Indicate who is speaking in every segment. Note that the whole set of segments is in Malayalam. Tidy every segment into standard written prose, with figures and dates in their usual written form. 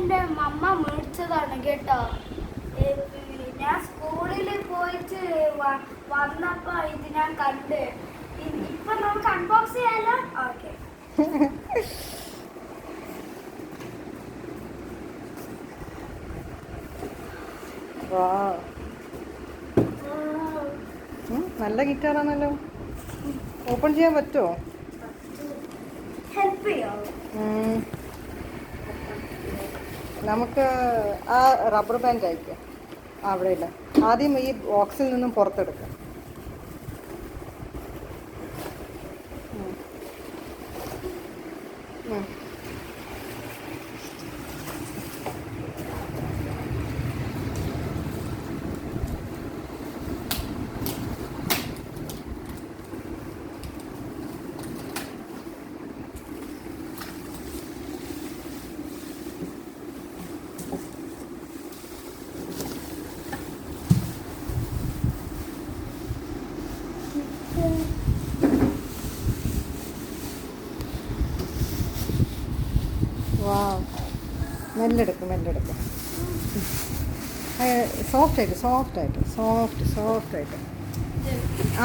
Speaker 1: എൻ്റെ മമ്മ മേടിച്ചതാണ് കേട്ടോ. ഞാൻ സ്കൂളിൽ പോയിട്ട് വന്നപ്പോ ഇത് ഞാൻ കണ്ട്. ഇപ്പൊ നമുക്ക് അൺബോക്സ് ചെയ്യാലോ. ഓക്കെ.
Speaker 2: നല്ല ഗിറ്റാറാണല്ലോ. ഓപ്പൺ ചെയ്യാൻ പറ്റുമോ?
Speaker 1: ഹെൽപ്പ് ചെയ്യോ?
Speaker 2: നമുക്ക് ആ റബ്ബർ ബാൻഡ് അയക്കാം. അവിടെ ഇല്ല, ആദ്യം ഈ ബോക്സിൽ നിന്നും പുറത്തെടുക്കാം. മെല്ലെടുക്കും. സോഫ്റ്റായിട്ട്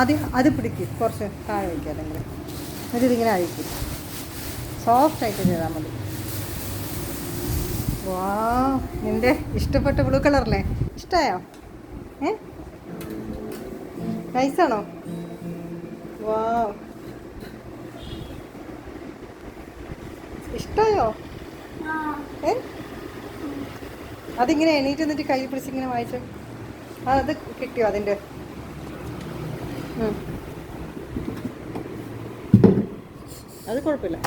Speaker 2: ആദ്യം അത് പിടിക്കും. കുറച്ച് താഴെ വയ്ക്കുക. അല്ലെങ്കിൽ ഇതിങ്ങനെ അഴിക്കും. സോഫ്റ്റായിട്ട് ചെയ്താൽ മതി. വാ, നിൻ്റെ ഇഷ്ടപ്പെട്ട ബ്ലൂ കളറല്ലേ? ഇഷ്ടമായോ? നൈസാണോ? വാ, ഇഷ്ടമായോ? അതിങ്ങനെ എണീറ്റ് എന്നിട്ട് കൈ പിടിച്ചിങ്ങനെ വായിച്ചു. അത് കിട്ടിയോ അതിൻ്റെ? അത് കുഴപ്പമില്ല.